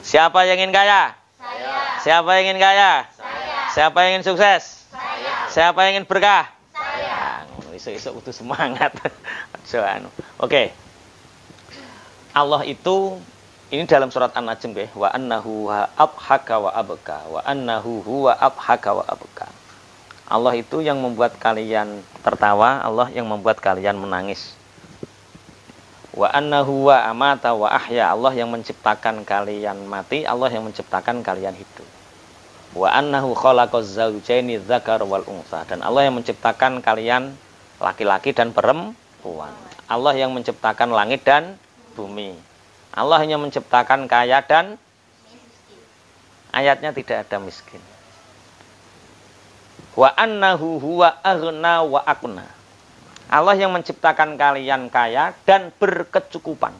Siapa yang ingin kaya? Saya. Siapa yang ingin kaya? Saya. Siapa yang ingin sukses? Saya. Siapa yang ingin berkah? Saya. Isu-isu utuh semangat. Oke. Allah itu ini dalam surat An-Najm nggih, wa annahu abhaka wa abka, wa annahu huwa abhaka wa abka. Allah itu yang membuat kalian tertawa, Allah yang membuat kalian menangis. Wa annahu wa amata wa ahya, Allah yang menciptakan kalian mati, Allah yang menciptakan kalian hidup. Wa annahu khalaqaz zawjaini dzakar wal untha, dan Allah yang menciptakan kalian laki-laki dan perempuan. Allah yang menciptakan langit dan bumi. Allah hanya menciptakan kaya dan ayatnya tidak ada miskin. Wa annahu huwa aghna wa aqna. Allah yang menciptakan kalian kaya dan berkecukupan.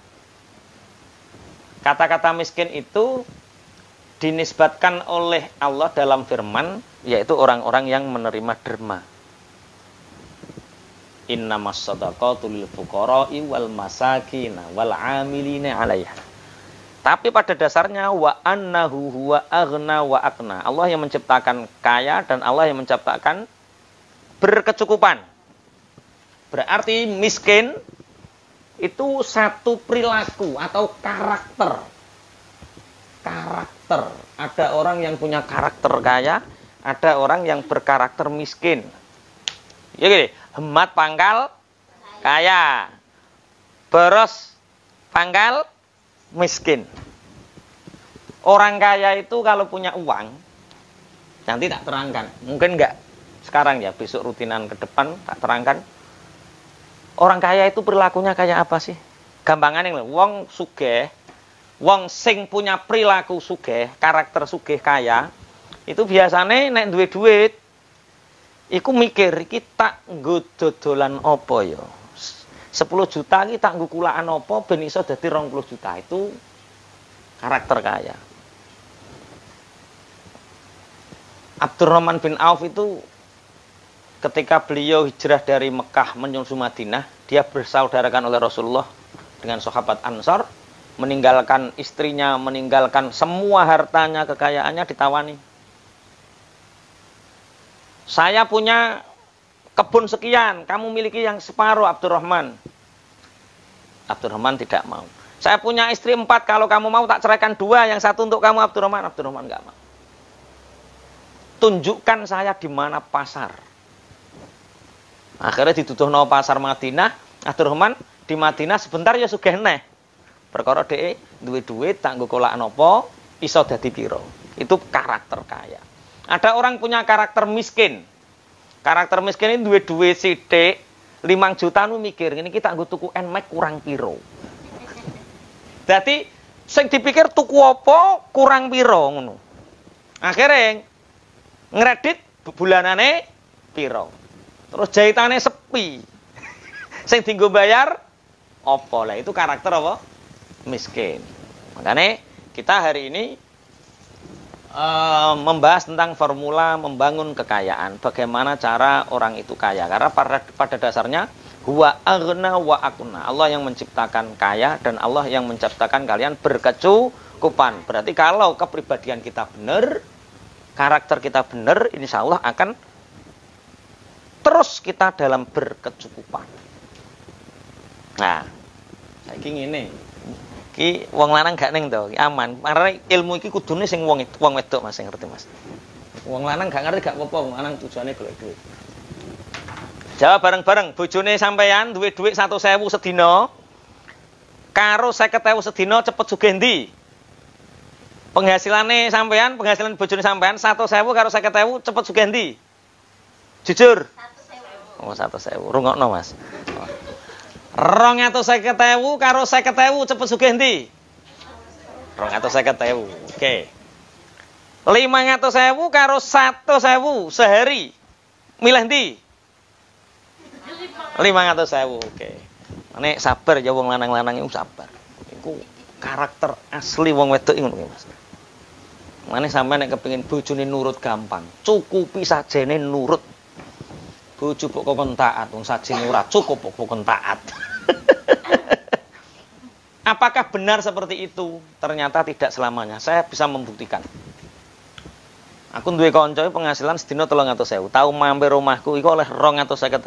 Kata-kata miskin itu dinisbatkan oleh Allah dalam firman, yaitu orang-orang yang menerima derma. Innamas shadaqatu lil fuqara'i wal masakina wal 'amilina 'alaiha. Tapi pada dasarnya wa annahu huwa aghna wa aqna. Allah yang menciptakan kaya dan Allah yang menciptakan berkecukupan. Berarti miskin itu satu perilaku atau karakter. Karakter. Ada orang yang punya karakter kaya, ada orang yang berkarakter miskin. Ya gini, hemat pangkal kaya, boros pangkal miskin. Orang kaya itu kalau punya uang, nanti tak terangkan, mungkin enggak sekarang ya, besok rutinan ke depan tak terangkan. Orang kaya itu perilakunya kayak apa sih? Gampangannya wong sugih, wong sing punya perilaku sugih, karakter sugih kaya, itu biasanya nek duwe duit, iku mikir iki tak nggo dodolan apa ya? 10 juta iki tak nggo kulaan apa ben iso dadi 20 juta. Itu karakter kaya. Abdurrahman bin Auf itu ketika beliau hijrah dari Mekah menuju Madinah, dia bersaudarakan oleh Rasulullah dengan sahabat Ansar, meninggalkan istrinya, meninggalkan semua hartanya, kekayaannya ditawani. Saya punya kebun sekian, kamu miliki yang separuh Abdurrahman. Abdurrahman tidak mau. Saya punya istri 4, kalau kamu mau tak ceraikan 2, yang 1 untuk kamu Abdurrahman. Abdurrahman enggak mau. Tunjukkan saya di mana pasar. Akhirnya dituduhno pasar Madinah. Abdurrahman di Madinah sebentar ya sugih neh. Perkara dhek duwe duit tak nggo kolak napa iso dadi pira. Itu karakter kaya. Ada orang punya karakter miskin. Karakter miskin ini duwe duit sithik 5 juta nu mikir ngene iki tak nggo tuku Nmax kurang pira. Dadi sing dipikir tuku apa kurang pira ngono. Akhirnya ngredit bulanane pira. Terus jahitane sepi. Sing dienggo bayar apa? Lah itu karakter apa? Miskin. Makanya kita hari ini membahas tentang formula membangun kekayaan. Bagaimana cara orang itu kaya? Karena pada dasarnya huwa aghna wa aqna. Allah yang menciptakan kaya dan Allah yang menciptakan kalian berkecukupan. Berarti kalau kepribadian kita benar, karakter kita benar, insya Allah akan terus kita dalam berkecukupan. Nah, saiki ngene. Iki wong lanang gak ning to, aman. Karena ilmu iki kudune sing wong wedok Mas sing ngerti Mas. Wong lanang gak ngerti gak apa-apa, wong lanang tujuane golek duit. Jawab bareng-bareng, bojone sampean duwe duit 100.000 sedina karo 50.000 sedina cepet sugih ndi? Penghasilane sampean, penghasilan bojone sampean 100.000 karo 50.000 cepet sugih ndi? Jujur. 100.000. Oh, 100.000. Rungokno Mas. 250.000 karo 50.000 cepet sugih ndi? 250.000. Oke. 500.000 karo 100.000 sehari. Milih ndi? 500.000. Oke. Nek sabar ya wong lanang-lanang iku sabar. Iku karakter asli wong wedok iku ngono Mas. Mane sampeyan nek kepengin bojone nurut gampang, cukupi sajene nurut. Bojo kok kon taat, wong sajene ora cukup kok kon taat. Apakah benar seperti itu? Ternyata tidak selamanya. Saya bisa membuktikan. Aku duwe kanca penghasilan sedina 300.000. Tahu mampir rumahku iku oleh 250.000.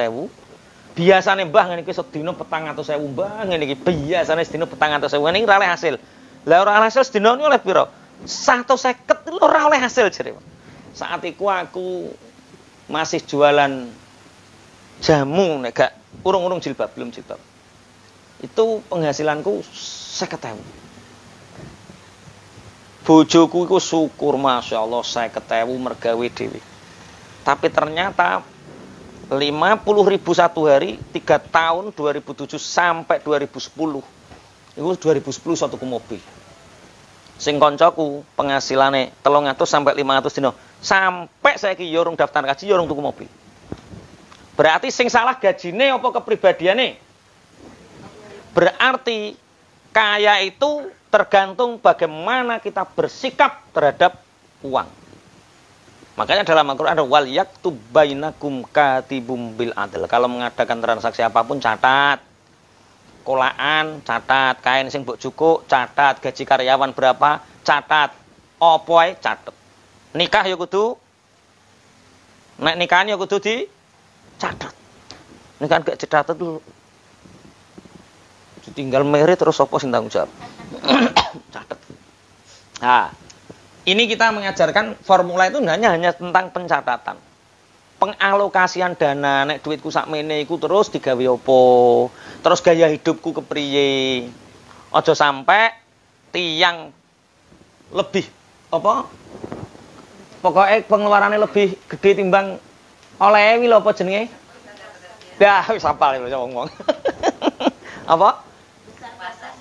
Biasane Mbah ngene iki sedina 400.000 Mbah ngene iki. Biasane sedina 400.000 ngene iki ora oleh hasil. Lah ora oleh hasil sedina ini oleh piro? 150 ora oleh hasil jare. Saat itu aku masih jualan jamu nek gak urung-urung jilbab, belum jilbab. Itu penghasilanku 50.000. Bojoku iku syukur Masya Allah 50.000 mergawe dhewe. Tapi ternyata 50.000 satu hari 3 tahun 2007 sampai 2010. Itu 2010 satu mobil. Sing koncoku penghasilane 300 sampai 500 dino. Sampai saiki ya urung daftar kaji ya urung tuku mobil. Berarti sing salah gajine apa kepribadiane? Berarti kaya itu tergantung bagaimana kita bersikap terhadap uang. Makanya dalam Al-Quran ada wal yaktub bainakum katibum bil adl. Kalau mengadakan transaksi apapun catat. Kolaan catat, kain sing mbok jukuk catat, gaji karyawan berapa catat, opo ae catet. Nikah ya kudu nek nikahan ya kudu dicatat. Nikahan gak dicatat dulu. Tinggal merit terus apa sing tanggung jawab. Catat. Nah, ini kita mengajarkan formula itu hanya tentang pencatatan. Pengalokasian dana, nek duitku sakmene iku terus digawe apa? Terus gaya hidupku kepriye? Aja sampai tiang lebih apa? Pokoknya pengeluarannya lebih gede timbang oleh lho apa jenenge? Ya wis hafal ya ngomong. Apa?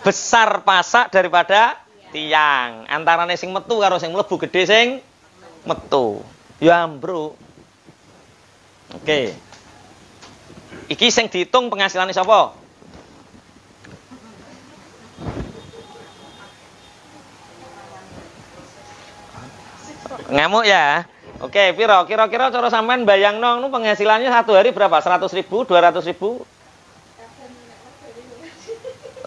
Besar pasak daripada tiang. Antarane sing metu karo sing mlebu gede sing metu. Ya, Bro. Oke. Iki sing dihitung penghasilane sapa? Ngamuk ya. Oke, piro? Kira-kira cara sampean bayangno penghasilannya satu hari berapa? 100.000, 200.000?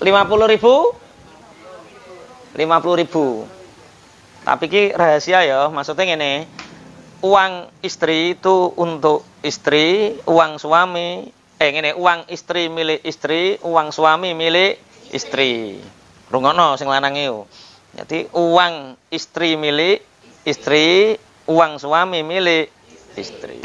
50.000? 50.000. Tapi ki rahasia ya, maksudnya ngene. Uang istri itu untuk istri, uang suami, uang istri milik istri, uang suami milik istri. Rungokno sing lanang yo. Jadi uang istri milik istri, uang suami milik istri.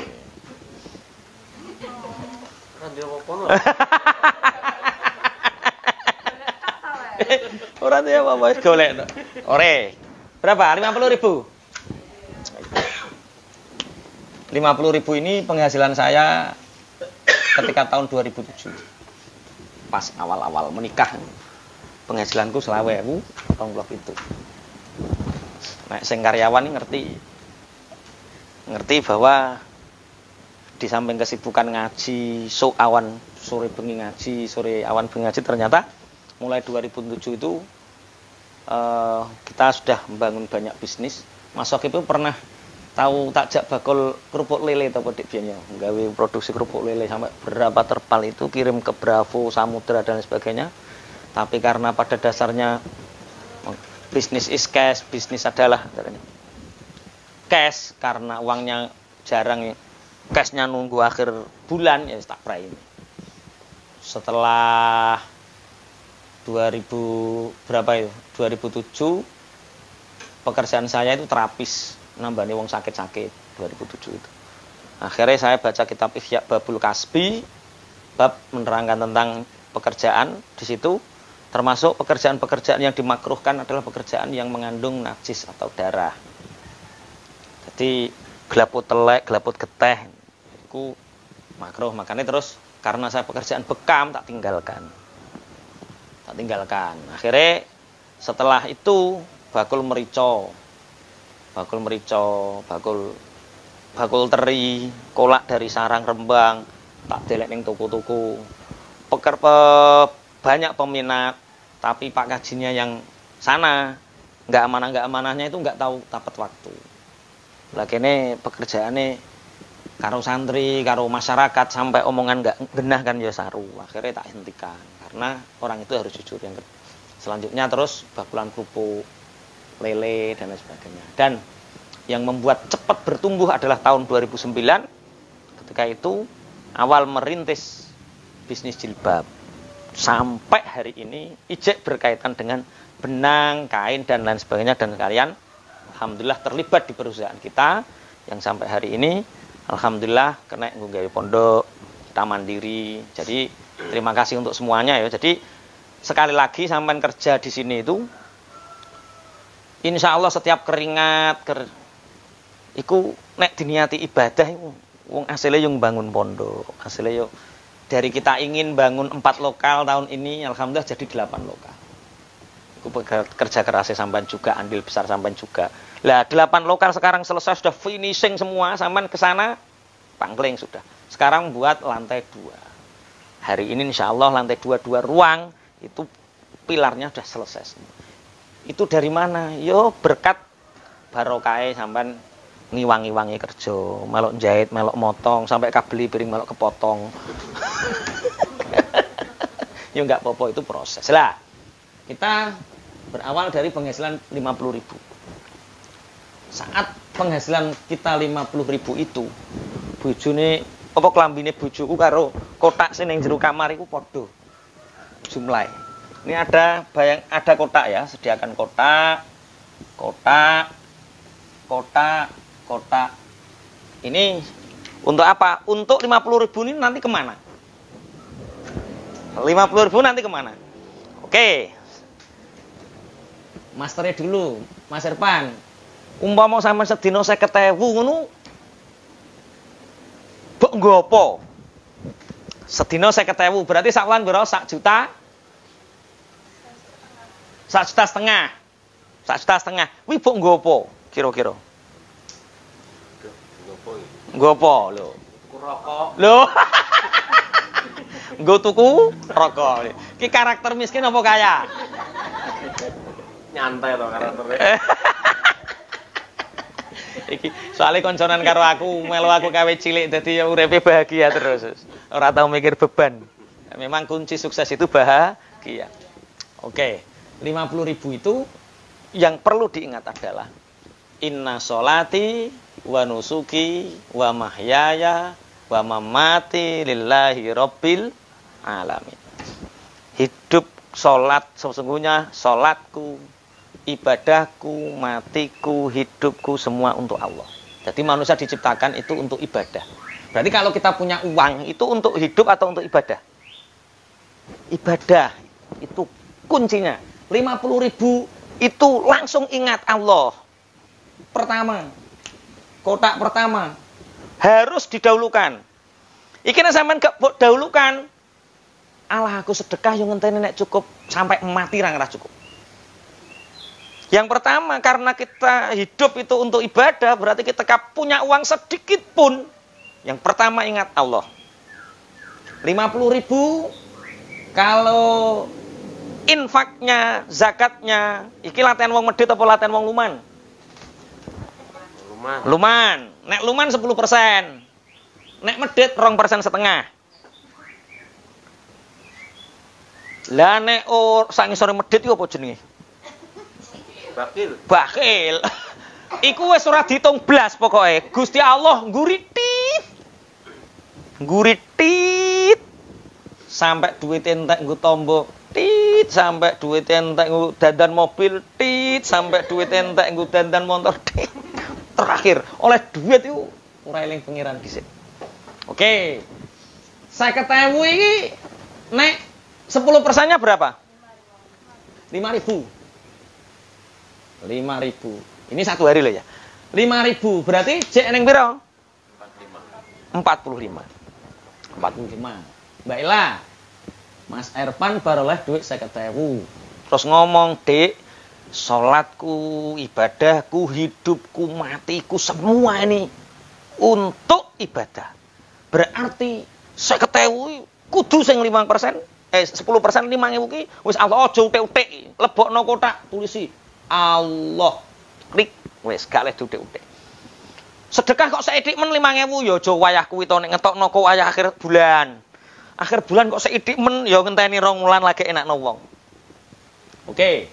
Orang dia apa golek. Ore. Berapa? 50.000. 50.000 ini penghasilan saya ketika tahun 2007. Pas awal-awal menikah. Penghasilanku 20.000 tahun itu. Nek sing karyawan ngerti bahwa di samping kesibukan ngaji, awan sore bengi ngaji, sore awan bengi ngaji, ternyata mulai 2007 itu kita sudah membangun banyak bisnis. Mas Soki itu pernah tahu takjak bakul kerupuk lele atau dik biyen ya, nggawe produksi kerupuk lele sampai berapa terpal itu kirim ke Bravo, Samudra dan sebagainya. Tapi karena pada dasarnya bisnis is cash, bisnis adalah cash, karena uangnya jarang, cashnya nunggu akhir bulan, ya tak pray ini. Setelah 2007 pekerjaan saya itu terapis, nambani wong sakit-sakit 2007 itu. Akhirnya saya baca kitab Ihya Babul Kasbi, bab menerangkan tentang pekerjaan. Di situ termasuk pekerjaan-pekerjaan yang dimakruhkan adalah pekerjaan yang mengandung najis atau darah. Jadi gelaput telek, gelaput geteh itu makruh. Makanya terus karena saya pekerjaan bekam tak tinggalkan. Akhirnya setelah itu bakul merico, bakul teri, kolak dari sarang Rembang, tak delek ning toko-toko. Banyak peminat, tapi Pak Kajinya yang sana nggak amanahnya itu nggak tahu tapat waktu. Lah kene pekerjaane karo santri, karo masyarakat sampai omongan nggak genah kan ya saru. Akhirnya tak hentikan karena orang itu harus jujur. Selanjutnya terus bakulan kerupuk, lele dan lain sebagainya. Dan yang membuat cepat bertumbuh adalah tahun 2009. Ketika itu awal merintis bisnis jilbab. Sampai hari ini ijek berkaitan dengan benang, kain dan lain sebagainya, dan kalian alhamdulillah terlibat di perusahaan kita yang sampai hari ini alhamdulillah kena nggawe pondok, kita mandiri. Jadi terima kasih untuk semuanya ya. Jadi sekali lagi sampean kerja di sini itu insya Allah setiap keringat iku nek diniati ibadah wong asile yang bangun pondok, asile yo dari kita ingin bangun 4 lokal tahun ini alhamdulillah jadi 8 lokal. Iku kerja kerasnya sampean juga, andil besar sampean juga. Lah 8 lokal sekarang selesai, sudah finishing semua, sampean ke sana pangling sudah. Sekarang buat lantai 2. Hari ini insya Allah lantai 2 ruang itu pilarnya sudah selesai semua. Itu dari mana? Yo berkat barokah sampean ngiwangi-wangi kerja, melok jahit, melok motong, sampai kabeli piring melok kepotong. Ya enggak apa-apa, itu proses lah. Kita berawal dari penghasilan 50.000. Saat penghasilan kita 50.000 itu, bojone apa klambine bojoku karo kotak sing ning jero kamar iku padha jumlahe. Ini ada kotak ya, sediakan kotak. Ini untuk apa? Untuk 50.000 ini nanti kemana? 50.000 nanti kemana? Oke. Masternya dulu, Mas Irfan. Umpama sampean sedina 50.000 ngono. Mbok nggo apa? Sedina 50.000 berarti sak wulan piro? 1 juta? 1,5 juta. 1,5 juta. Kuwi mbok nggo apa kira-kira? Nggo apa lho? Tuku rokok. Lho. Nggo tuku rokok. Ki karakter miskin apa kaya? Nyantai to karakternya. Iki soalnya konconan karo aku, melu aku kawe cilik dadi uripe bahagia terus. Ora tau mikir beban. Memang kunci sukses itu bahagia. Oke, 50.000 itu yang perlu diingat adalah inna sholati wa nusuki wa mahyaya wa mamati lillahi rabbil alamin. Hidup salat sesungguhnya salatku, ibadahku, matiku, hidupku semua untuk Allah. Jadi manusia diciptakan itu untuk ibadah. Berarti kalau kita punya uang itu untuk hidup atau untuk ibadah? Ibadah itu kuncinya. 50.000 itu langsung ingat Allah. Pertama, kotak pertama harus didahulukan. Iki nek sampean gak dahulukan, Allah aku sedekah yang ngenteni nek cukup sampai mati ra ngerah cukup. Yang pertama, karena kita hidup itu untuk ibadah, berarti kita punya uang sedikit pun, yang pertama ingat Allah. 50.000 kalau infaknya, zakatnya, iki latihan wong medhit apa latihan wong luman? Luman. Nek luman 10%. Nek medhit 2,5%. Lah nek sak ngisore medhit iku apa jenenge? Bakil. Iku wis ora diitung blas pokoke. Gusti Allah nguritit. Nguritit. Sampai duit entek nggo tombo tit, sampai duit entek nggo dandan mobil tit, sampai duit entek nggo dandan motor tit. Terakhir, oleh duit itu ora eling pengiran dhisik. Oke. 50.000 iki nek 10%-nya berapa? 5.000. 5.000. Ini satu hari loh ya. 5.000 berarti cek ning piro? 45. 45. Baiklah. Mas Irfan baru oleh duit 50.000. Terus ngomong, "Dik, salatku, ibadahku, hidupku, matiku semua ini untuk ibadah." Berarti 50.000 kudu sing 5%, 10% 5.000 ki wis Allah aja utek-utek. Lebokno kotak tulisi Allah. Klik wis gak leh utek-utek. Sedekah kok seidik men 5.000 ya aja wayah kuwi to nek ngetokno kok wayah akhir bulan. Akhir bulan kok seidik men ya ngenteni 2 wulan lagi enakno wong. Oke.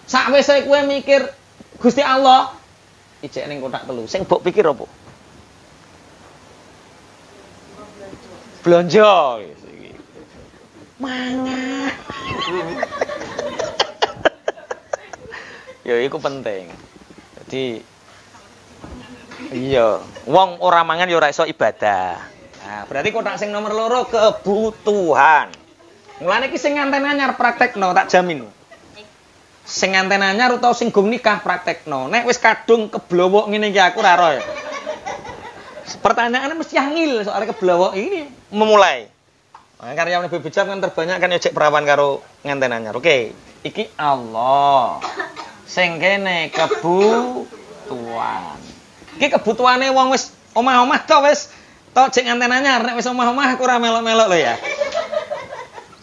Sakwise kowe mikir Gusti Allah ijek ning kotak telu. Sing mbok pikir apa? Blonjo. Mangan. Ya iku penting. Jadi iya, wong ora mangan ya ora iso ibadah. Nah, berarti kotak sing nomor loro kebutuhan. Mulane iki sing nganten anyar praktekno tak jamin. Sing nganten anyar utawa sing gum nikah praktekno. Nek wis kadung keblowok ngene iki aku ora roh. Pertanyaannya mesti angil soal keblowok ini memulai. Nah, karyawan BBJAM kan terbanyak kan ojek perawan karo nganten anyar. Oke, iki Allah. Sing kene kebutuhan. Iki kebutuhane wong wis omah-omah to wis tok jek nganten anyar nek wis omah-omah aku ora melok-melok lho ya.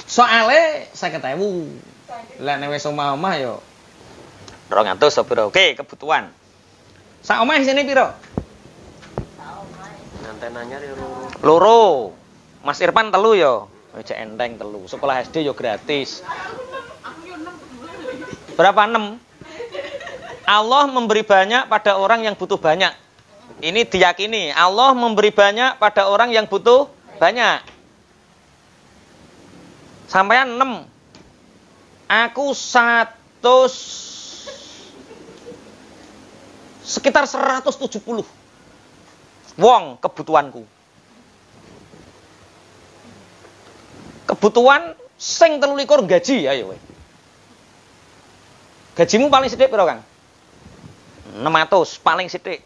Soale 50.000. Lah nek wis omah-omah yo 200 apa piro. Oke, kebutuhan. Sak omah isine piro? Nganten anyar ya loro. Mas Irfan telu yo. Cek enteng telu. Sekolah SD yo gratis. Berapa 6? Allah memberi banyak pada orang yang butuh banyak. Ini diyakini. Allah memberi banyak pada orang yang butuh banyak. Sampean 6. Aku 100 sekitar 170. Wong kebutuhanku. Kebutuhan sing 23 gaji ayo we. Gajimu paling sithik piro, Kang? 600 paling sithik.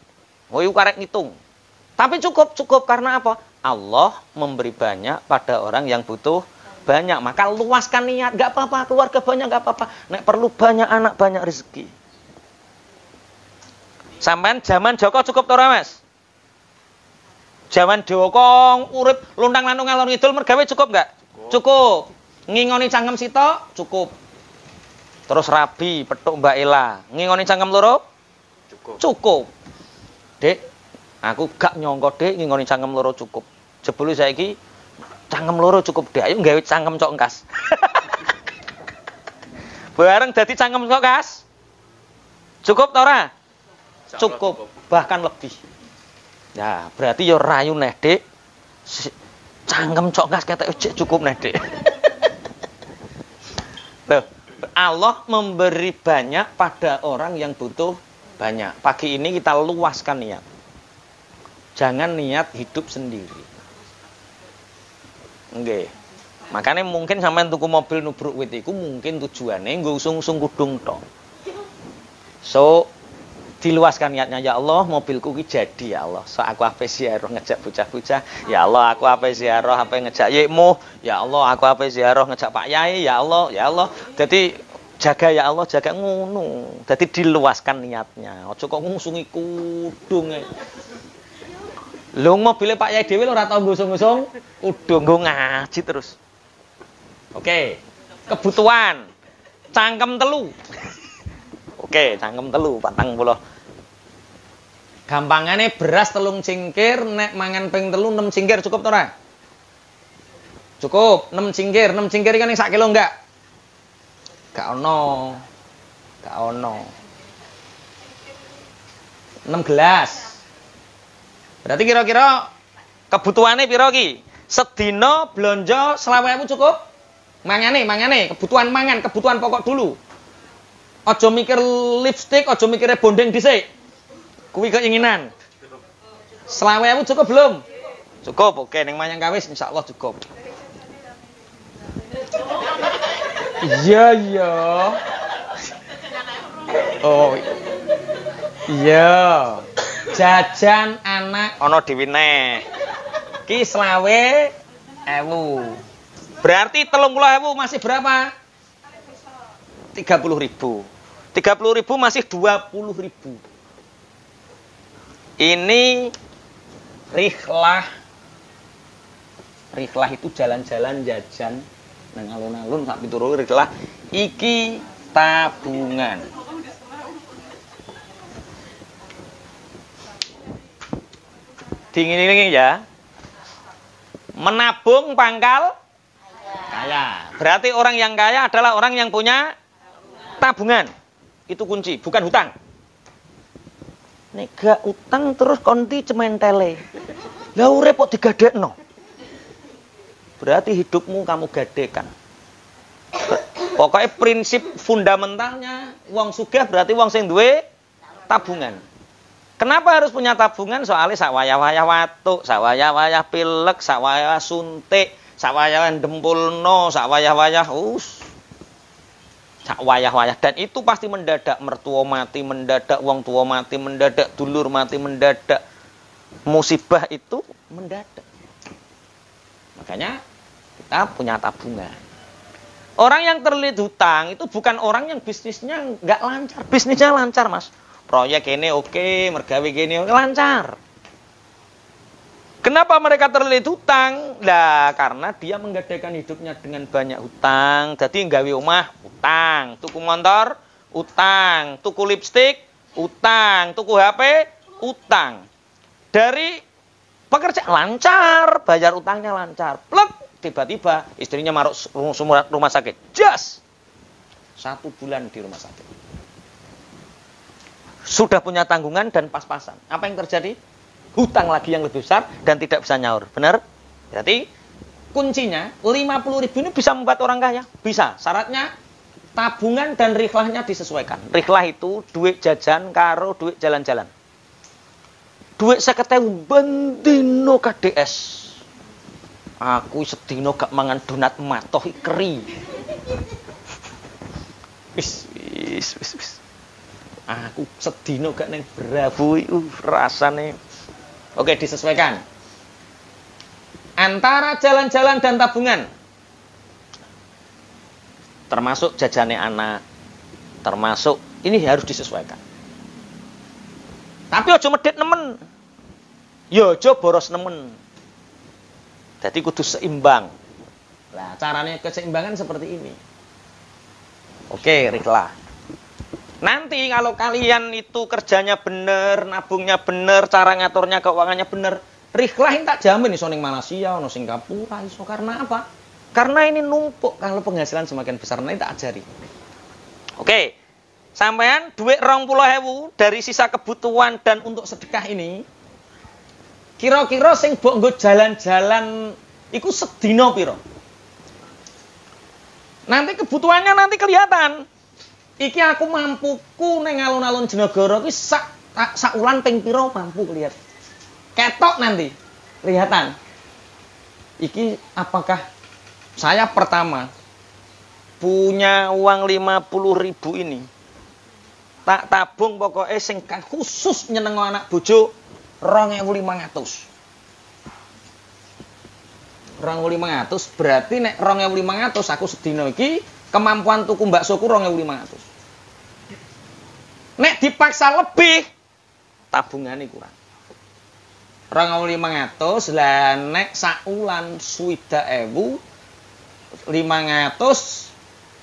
Oh, iku karek ngitung. Tapi cukup karena apa? Allah memberi banyak pada orang yang butuh banyak. Maka luaskan niat, enggak apa-apa, keluarga banyak enggak apa-apa. Nek perlu banyak anak, banyak rezeki. Sampean zaman Joko cukup to ora, Mas? Zaman Joko urip luntang-lantung ngalor ngidul mergawe cukup enggak? Cukup. Ngingoni cangkem sitok cukup. Terus rabi petuk Mbak Ela. Ngingoni cangkem loro? Cukup. Dek, aku gak nyongko Dek ngingoni cangkem loro cukup. Jebule saiki cangkem loro cukup Dek. Ayo nggawe cangkem cok kas. Bareng dadi cangkem cok kas. Cukup ta ora? Cukup, bahkan lebih. Ya, berarti yo rayu neh Dek. Cangkem cok gas ketek cukup neh Dek. Loh, Allah memberi banyak pada orang yang butuh banyak. Pagi ini kita luaskan niat. Jangan niat hidup sendiri. Nggih. Makanya mungkin sampean tuku mobil nubruk wit iku mungkin tujuane nggo usung-usung kudung tok. So diluaskan niatnya, ya Allah mobilku ki jadi ya Allah. So aku ape ziarah ngejak bocah-bocah. Ya Allah aku ape ziarah ape ngejak yekmu. Ya Allah aku ape ziarah ngejak Pak Yai. Ya Allah, ya Allah. Jadi jaga ya Allah, jaga ngono. Jadi diluaskan niatnya. Aja kok ngusungi kudung. Lho mobile Pak Yai dhewe ora tau ngusung-ngusung kudung, nggo ngaji terus. Oke. Kebutuhan. Cangkem telu. Oke, cangkem telu 40. Gampangane beras 3 cingkir, nek mangan ping 3 6 cingkir cukup to ora? Cukup, 6 cingkir. 6 cingkir kan ning 1 kilo enggak? Gak ono. Gak ono. 6 gelas. Berarti kira-kira kebutuhane piro ki? Sedina blonjo 20.000 cukup? Mangane, kebutuhan mangan, kebutuhan pokok dulu. Ojo mikir lipstick, ojo mikirnya bondeng dhisik. Kuwi keinginan. 20.000 cukup belum? Cukup, oke. Ning Manyang Kawis insyaallah cukup. Iya. Oh. Iya. Jajan anak ana dhewe neh. Ki 20.000. Berarti 30.000 masih berapa? 30.000. 30.000 masih 20.000. Ini rihlah. Rihlah itu jalan-jalan jajan nang alun-alun sak pituru rihlah. Iki tabungan. Dingin-dingin ya. Menabung pangkal kaya. Berarti orang yang kaya adalah orang yang punya tabungan. Itu kunci, bukan hutang. Nek gak utang terus konti cementele. Lah urip kok digadekno. Berarti hidupmu kamu gadekan. Pokoknya prinsip fundamentalnya wong sugih berarti wong sing duwe tabungan. Kenapa harus punya tabungan? Soalnya sak wayah-wayah watuk, sak wayah-wayah pilek, sak wayah suntik, sak wayah dempulno, sak wayah-wayah sak wayah-wayah, dan itu pasti mendadak mertua mati, mendadak wong tua mati, mendadak dulur mati, mendadak musibah itu mendadak. Makanya kita punya tabungan. Orang yang terlilit hutang itu bukan orang yang bisnisnya nggak lancar. Bisnisnya lancar, Mas. Proyek ini oke, mergawe gini oke, lancar. Kenapa mereka terlilit hutang? Lah, karena dia menggadaikan hidupnya dengan banyak hutang. Jadi nggawe omah, utang. Tuku motor, utang. Tuku lipstik, utang. Tuku HP, utang. Dari pekerja lancar, bayar utangnya lancar. Plek, tiba-tiba istrinya maruk rumah sakit. Jas! 1 bulan di rumah sakit. Sudah punya tanggungan dan pas-pasan. Apa yang terjadi? Hutang lagi yang lebih besar dan tidak bisa nyaur. Benar? Berarti kuncinya 50.000 ini bisa membuat orang kaya? Bisa. Syaratnya tabungan dan riklahnya disesuaikan. Riklah itu duit jajan karo duit jalan-jalan. Duit 50.000 bendino KDS. Aku sedino gak mangan donat matoh keri. Wis. Aku sedino gak neng Brabu rasane. Oke, disesuaikan. Antara jalan-jalan dan tabungan. Termasuk jajane anak. Termasuk ini harus disesuaikan. Tapi aja medhit nemen. Ya aja boros nemen. Jadi kudu seimbang. Nah, caranya keseimbangan seperti ini. Oke, riklah. Nanti kalau kalian itu kerjanya bener, nabungnya bener, cara ngaturnya keuangannya bener, riklah tak jamin iso ning Malaysia, ono Singapura iso. Karena apa? Karena ini numpuk. Kalau penghasilan semakin besar, nanti tak ajari. Oke. Sampean duit 20.000 dari sisa kebutuhan dan untuk sedekah ini, kira-kira sing mbok nggo jalan-jalan iku sedina piro? Nanti kebutuhannya nanti kelihatan. Iki aku mampuku neng alun-alun Jenegoro iki sak ulan ping piro mampu lihat. Ketok nanti kelihatan. Iki apakah saya pertama punya uang 50.000 ini tak tabung pokoknya sing khusus nyeneng anak bojo 2.500. 2.500 berarti nek 2.500 aku sedina iki kemampuan tuku baksoku 2.500. Nek dipaksa lebih, tabungannya kurang. 2.500 lah nek saulan 500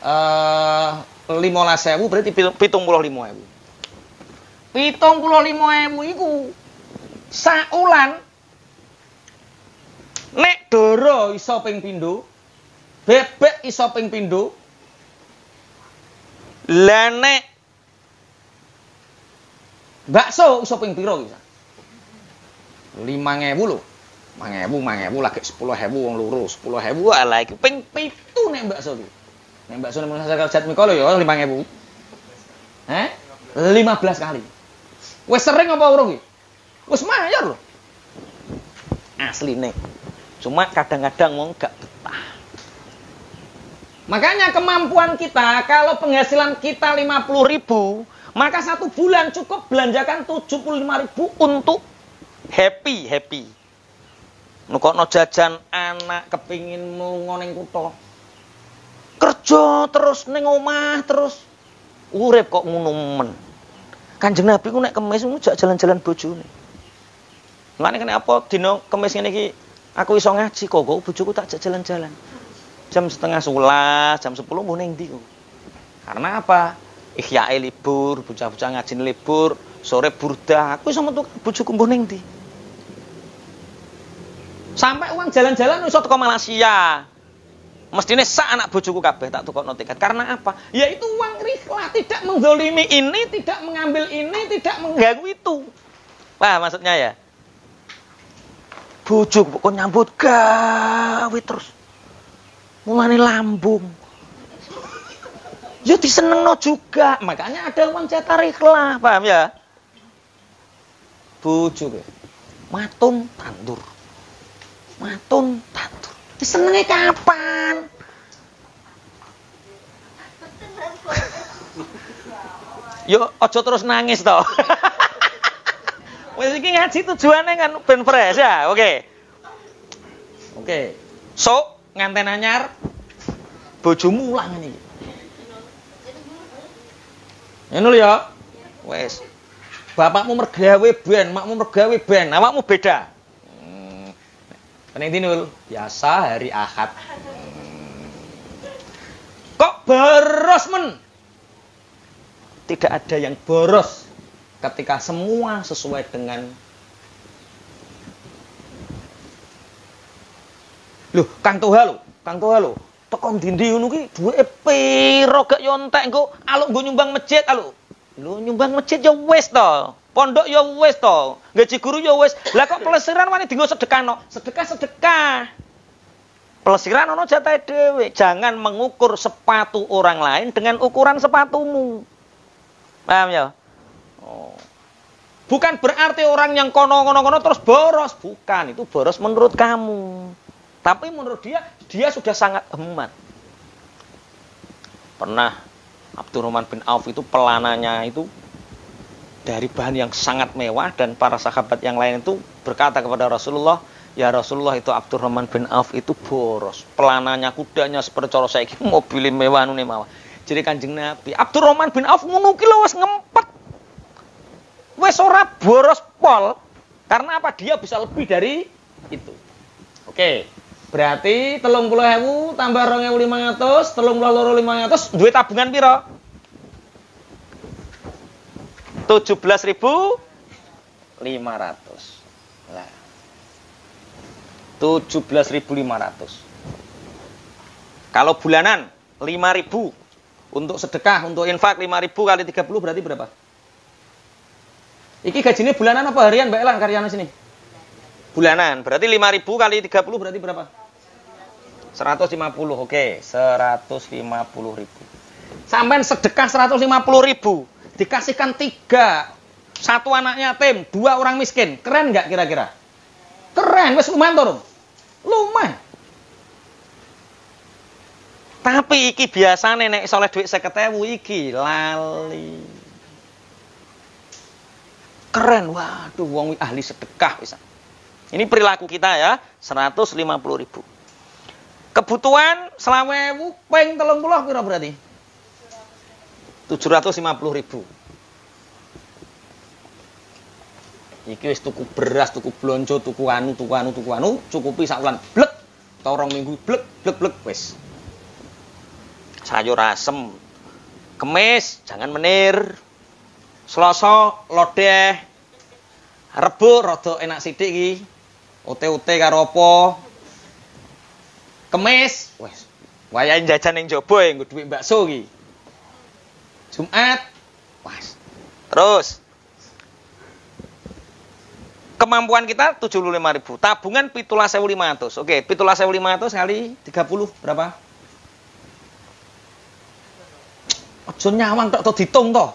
15.000 berarti 75.000. 75.000 iku saulan nek doro iso ping pindho, bebek iso ping pindho. Lah nek bakso iso ping piro bisa? 5.000 lho. 5.000 lagi 10.000 wong loro, 10.000 ala iki ping 7 nek bakso iki. Nek bakso nang Masyarakat Jatmiko lho ya 5.000. 15 kali. Wis sering apa urung iki? Wis mayar lho. Asline. Cuma kadang-kadang wong gak betah. Makanya kemampuan kita kalau penghasilan kita 50.000, maka 1 bulan cukup belanjakan 75.000 untuk happy. Nukokno jajan anak kepingin ngoneng kutho. Kerja terus ning omah terus. Urip kok ngono men. Kanjeng Nabi ku nek kemis jak jalan-jalan bojone. Mulane kene apa dina kemis ngene iki aku iso ngaji kok bojoku tak jak jalan-jalan. Jam 10:30, jam 10 mbuh ning ndi kok. Karena apa? Ihyae libur, bocah-bocah ngaji libur, sore burdah, aku iso metu bojoku mbuh ning ndi. Sampai uang jalan-jalan iso teko Malaysia. Mestinya anak bojoku kabeh tak tukokno tiket. Karena apa? Yaitu uang rihlah, tidak mendzalimi ini, tidak mengambil ini, tidak mengganggu itu. Paham maksudnya ya? Bojoku kok nyambut gawe terus. Mulane lambung. Ya disenengno juga. Makanya ada uang jatah rihlah, paham ya? Bojoku matun tandur. Matun tandur. Disenenge kapan? Yo ojo terus nangis toh. Wis iki ngaji tujuannya kan ben fresh ya. Oke. Oke. Sok nganten anyar bojomu ulang iki. Ngono lho ya. Wis. Bapakmu mergawe ben, makmu mergawe ben, awakmu beda. Pening dinul, biasa hari Ahad. Kok boros men? Tidak ada yang boros ketika semua sesuai dengan Loh, Kang Toha lho. Tekan dindi ngono ki duweke piro gak yo entek engko aluk nggo nyumbang masjid aluk. Lho nyumbang masjid ya wis to. Pondok ya wis to. Gaji guru ya wis. Lah kok plesiran wani dienggo sedekahno? Sedekah. Plesiran ono jatahe dhewe. Jangan mengukur sepatu orang lain dengan ukuran sepatumu. Paham ya? Oh. Bukan berarti orang yang kono terus boros. Bukan, itu boros menurut kamu. Tapi menurut dia sudah sangat hemat. Pernah Abdurrahman bin Auf itu pelananya itu dari bahan yang sangat mewah dan para sahabat yang lain itu berkata kepada Rasulullah, ya Rasulullah itu Abdurrahman bin Auf itu boros. Pelananya kudanya sepercoro saiki mobil mewah nune mawah. Jadi Kanjeng Nabi, Abdurrahman bin Auf ngono ki lho wis ngempet. Wis ora boros pol. Karena apa? Dia bisa lebih dari itu. Oke. Berarti 30.000 tambah 2.500, 32.500 duwe tabungan piro? 17.500. Lah. 17.500. Kalau bulanan 5.000 untuk sedekah, untuk infak 5.000 kali 30 berarti berapa? Iki gajinya bulanan apa harian Mbak Elan karyana sini? Bulanan. Berarti 5.000 kali 30 berarti berapa? 150. Oke, 150.000. Sampai sedekah 150.000. Dikasihkan 3. 1 anak yatim, 2 orang miskin. Keren nggak kira-kira? Keren, wis lumayan to, lumayan. Tapi iki biasane nek soleh duit 50.000 iki lali. Keren, waduh wong ahli sedekah bisa. Ini perilaku kita ya, 150.000. Kebutuhan 20.000 ping 30 piro berarti? 750.000. Iki wis tuku beras, tuku blonjo, tuku anu, cukupi sak wulan. Blek. Ta 2 minggu blek wis. Sayur asem. Kemis jangan menir. Selasa lodeh. Rebo rada enak sithik iki. Ote-ote karo apa? Kemis, wes, wayahe jajan ning jaba nggo dhuwit bakso iki. Jumat, wes. Terus kemampuan kita 75.000, tabungan 17.500. Oke, 17.500 kali 30 berapa? Ojo nyawang tok to ditung to.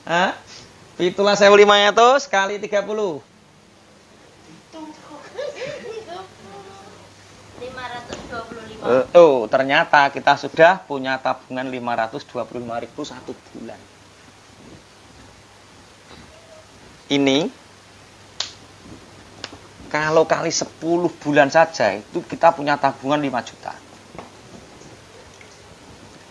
Hah? 17.500 kali 30. 525. Ternyata kita sudah punya tabungan 525.000 satu bulan. Ini kalau kali 10 bulan saja itu kita punya tabungan 5 juta.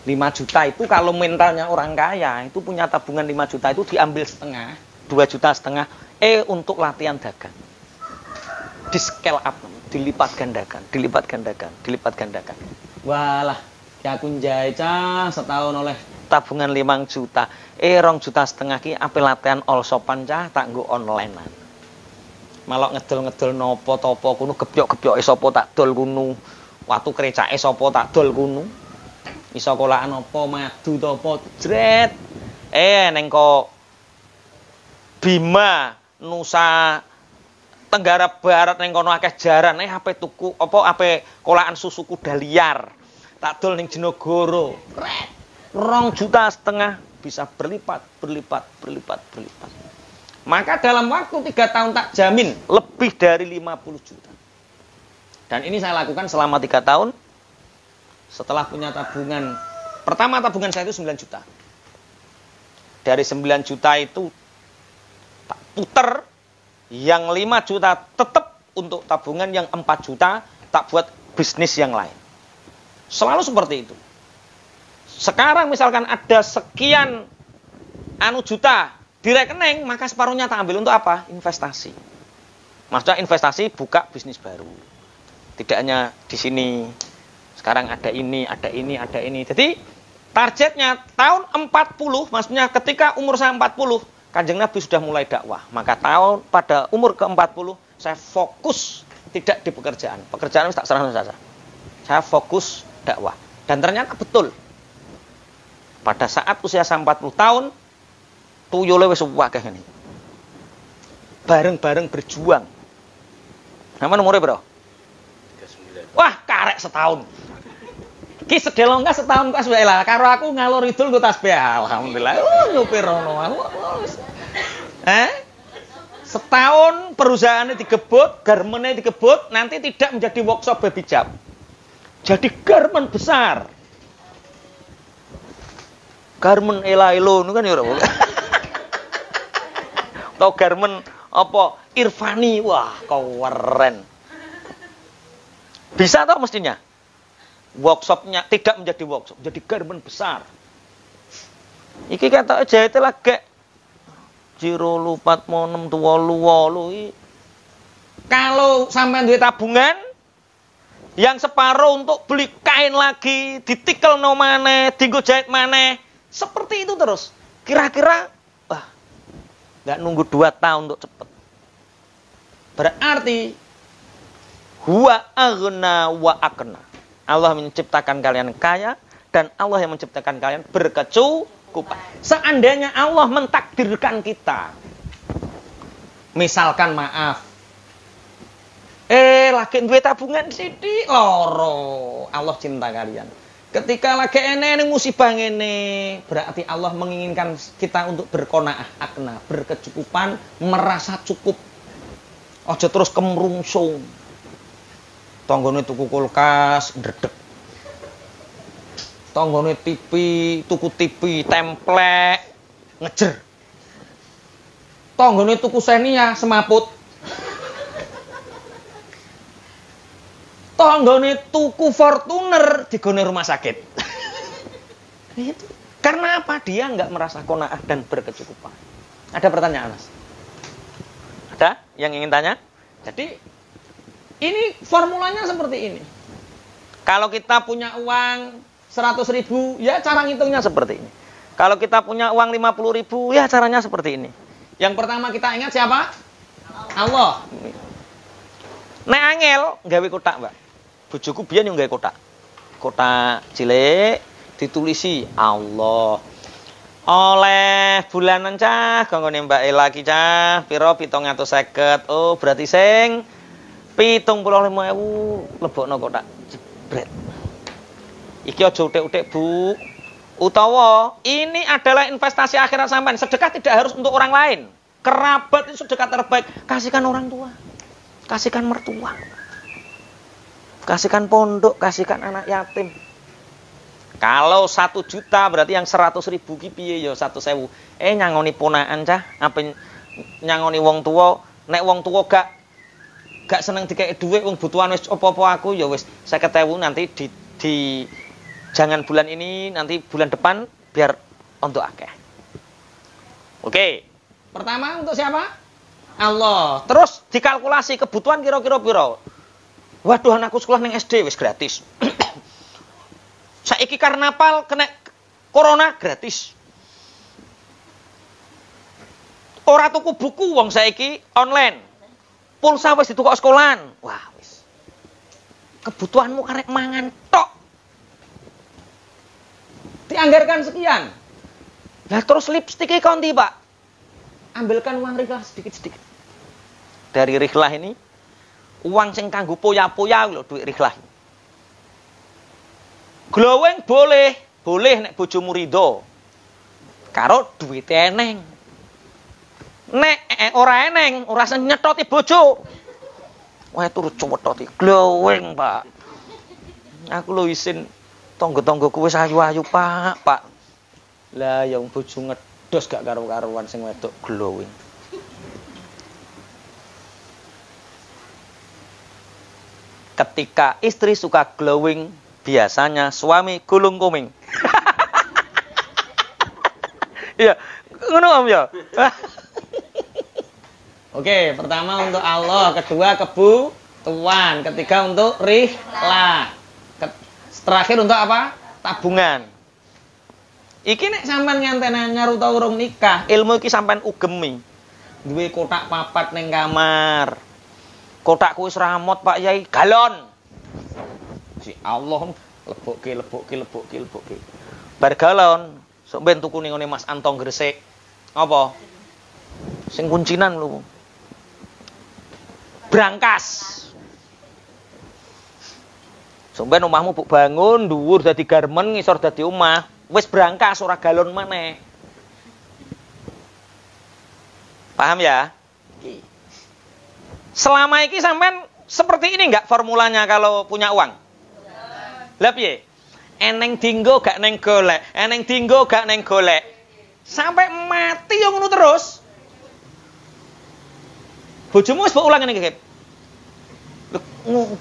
5 juta itu kalau mentalnya orang kaya itu punya tabungan 5 juta itu diambil setengah, 2 juta setengah untuk latihan dagang. Di scale up, dilipat gandakan. Walah, ya aku njai cah setahun oleh tabungan 5 juta. 2 juta setengah ki ape latihan all sopan cah tak nggo online-an. Malok ngedol-ngedol nopo topo kuno gebyok-gebyoke sapa tak dol kuno. Watu krecake sapa tak dol kuno. Iso kolakan apa madu to apa jret. Ning kok Bima Nusa Tenggara Barat ning kono akeh jaran ape tuku apa ape kolakan susu kuda liar. Tak dol ning Jenogoro. 2,5 juta bisa berlipat. Maka dalam waktu 3 tahun tak jamin lebih dari 50 juta. Dan ini saya lakukan selama 3 tahun. Setelah punya tabungan, pertama tabungan saya itu 9 juta. Dari 9 juta itu tak puter, yang 5 juta tetap untuk tabungan, yang 4 juta tak buat bisnis yang lain. Selalu seperti itu. Sekarang misalkan ada sekian juta di rekening, maka separuhnya tak ambil untuk apa? Investasi. Maksudnya investasi buka bisnis baru. Tidak hanya di sini. Sekarang ada ini. Jadi targetnya tahun 40, maksudnya ketika umur saya 40, Kanjeng Nabi sudah mulai dakwah. Maka pada umur ke-40 saya fokus tidak di pekerjaan. Pekerjaan tak serahkan saja. Saya fokus dakwah. Dan ternyata betul. Pada saat usia saya 40 tahun, tuyule wis akeh ngene. Bareng-bareng berjuang. Sampeyan umure piro? 39. Wah, karek setahun. Ki sedelo enggak setahun kok wae lah. Karo aku ngalor idul nggo tasbih. Alhamdulillah. Nyupir ono aku. Setahun perusahaannya digebut, garmennya digebut, nanti tidak menjadi workshop baby jam. Jadi garmen besar. Garmen elo itu kan ya ora. Atau garmen apa Irfani, wah keren. Bisa toh mestinya. Workshopnya tidak menjadi workshop, jadi garmen besar. Iki kata jahite lagi jiro lupat monem tuwalu. Kalau sampai duit tabungan yang separuh untuk beli kain lagi, ditikel no maneh, dienggo jahit maneh, seperti itu terus. Kira-kira nggak nunggu 2 tahun untuk cepet. Berarti huwa aghna wa akna. Allah menciptakan kalian kaya dan Allah yang menciptakan kalian berkecukupan. Seandainya Allah mentakdirkan kita, misalkan maaf, lagi duwe tabungan sithik loro, Allah cinta kalian. Ketika lagi ini musibah ngene, berarti Allah menginginkan kita untuk berqanaah akna, berkecukupan, merasa cukup. Aja terus kemrungsung. Tanggane tuku kulkas, ndredeg. Tanggane tuku TV, templek, ngejer. Tanggane tuku Xenia, semaput. Tanggane tuku Fortuner, digone rumah sakit. Itu. Karena apa? Dia nggak merasa qanaah dan berkecukupan. Ada pertanyaan, Mas? Ada yang ingin tanya? Jadi ini formulanya seperti ini. Kalau kita punya uang 100.000, ya cara ngitungnya seperti ini. Kalau kita punya uang 50.000, ya caranya seperti ini. Yang pertama kita ingat siapa? Allah. Nek angel gawe kotak, Mbak. Bojoku biyen yo gawe kotak. Kotak cilik ditulisi Allah. Oleh bulanan cah kanggone Mbak Ela iki cah, pira 750. Oh, berarti sing 75.000 lebokno kotak jebret. Iki aja utik-utik, Bu. Utawa ini adalah investasi akhirat sampean. Sedekah tidak harus untuk orang lain. Kerabat itu sedekah terbaik. Kasihkan orang tua. Kasihkan mertua. Kasihkan pondok, kasihkan anak yatim. Kalau 1 juta berarti yang 100.000 ki piye ya 100.000. Nyangoni ponakan cah, apa nyangoni wong tua. Nek wong tua gak seneng dikek dhuwit wong butuhan wis apa-apa aku ya wis 50.000 nanti di jangan bulan ini, nanti bulan depan biar untuk akeh. Oke. Pertama untuk siapa? Allah. Terus dikalkulasi kebutuhan kira-kira piro. Waduh, anakku sekolah ning SD wis gratis. Saiki karnaval kena corona gratis. Ora tuku buku wong saiki online. pulsa wis ditukok sekolahan. Wah, wis. Kebutuhanmu karek mangan tok. Dianggarkan sekian. Lah terus lipstiknya konti, Pak. Ambilkan uang rihlah sedikit-sedikit. Dari rihlah ini, uang sing kanggo poya-poya lho duit rihlah. Glowing boleh nek bojomu ridho. Karo duit eneng. Nek ora eneng, ora sen nyethoti bojo. Wah turut cowetoti glowing, Pak. Aku lho isin tangga-tanggaku wis ayu-ayu, Pak. Lah yang bojo ngedos gak karo-karuan sing wedok glowing. Ketika istri suka glowing, biasanya suami gulung kuming. Iya, ngono Om ya. Oke, pertama untuk Allah, kedua kebutuhan, ketiga untuk rihlah. Terakhir untuk apa? Tabungan. Iki nek sampean nganten anyar utawa urung nikah, ilmu iki sampean ugemi. Duwe kotak papat ning kamar. Kotakku wis ramot, Pak Yai, galon. Si Allah lebokke. Bar galon, sok ben tuku ning ngene Mas Antong Gresik. Apa? Sing kuncinan lho. Brankas. Sampeyan omahmu buk bangun, dhuwur dadi garmen, ngisor dadi omah, wis brankas ora galon maneh. Paham ya? Selama ini sampean seperti ini enggak formulanya kalau punya uang? Lah piye? Eneng dinggo gak neng golek, eneng dinggo gak neng golek. Sampai mati yo ngono terus. Bojomu wis mbok ulang ngene iki,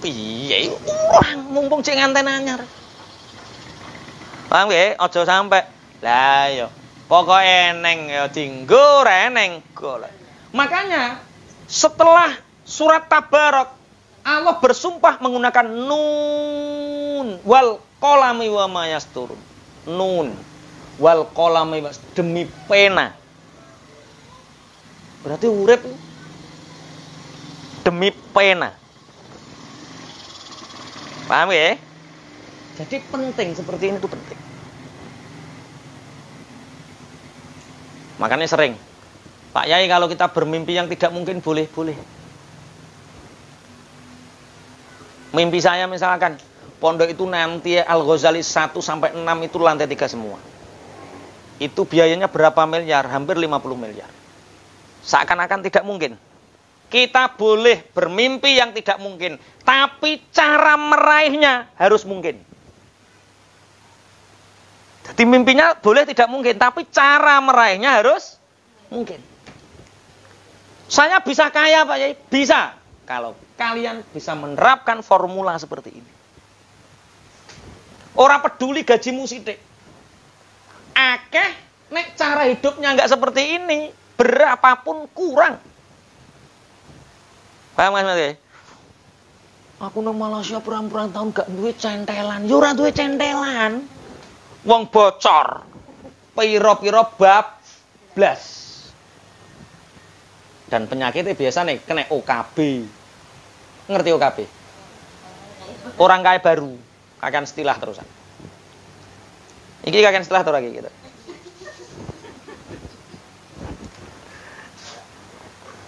piye urang mumpung cek nganten anyar. Paham nggih? Aja sampe. Lah yo, pokoke eneng yo dinggo, ora eneng golek. Makanya setelah surat Tabarak Allah bersumpah menggunakan nun wal qalami wa ma yasturun. Nun wal qalami demi pena. Berarti urip demi pena. Paham ya? Jadi penting seperti ini tuh penting. Makanya sering, Pak Yai kalau kita bermimpi yang tidak mungkin boleh. Mimpi saya misalkan, pondok itu nanti Al-Ghazali 1 sampai 6 itu lantai 3 semua. Itu biayanya berapa miliar? Hampir 50 miliar. Seakan-akan tidak mungkin. Kita boleh bermimpi yang tidak mungkin, tapi cara meraihnya harus mungkin. Jadi mimpinya boleh tidak mungkin, tapi cara meraihnya harus mungkin. Saya bisa kaya, Pak Yai? Bisa. Kalau kalian bisa menerapkan formula seperti ini. Orang peduli gajimu sithik. Akeh nek cara hidupnya nggak seperti ini, berapapun kurang. Paham Mas Mas? Aku nang Malaysia perang-perang tahun gak duwe centelan. Ya ora duwe centelan. Wong bocor. Piro-piro bablas. Dan penyakitnya biasa nih kena OKB. Ngerti OKB? Orang kaya baru. Akan istilah terusan. Iki akan istilah terus lagi gitu.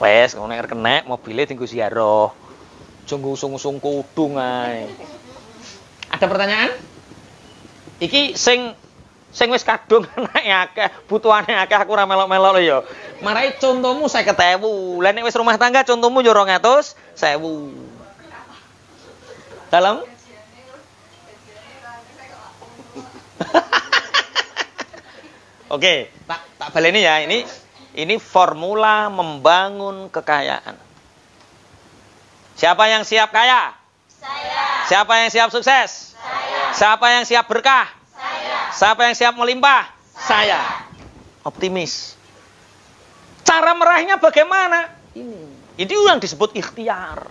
Wes, ngono nek kena mobile tinggu ziarah. Junggu usung-usung kudung ae. Ada pertanyaan? Iki sing wis kadung anake akeh, butuhane akeh aku ora melok-melok lho ya. Marai contohmu 50.000. Lah nek wis rumah tangga contohmu yo 200.000. Dalam? Oke, tak baleni ya. Ini formula membangun kekayaan. Siapa yang siap kaya? Saya. Siapa yang siap sukses? Saya. Siapa yang siap berkah? Saya. Siapa yang siap melimpah? Saya. Optimis. Cara meraihnya bagaimana? Ini yang disebut ikhtiar.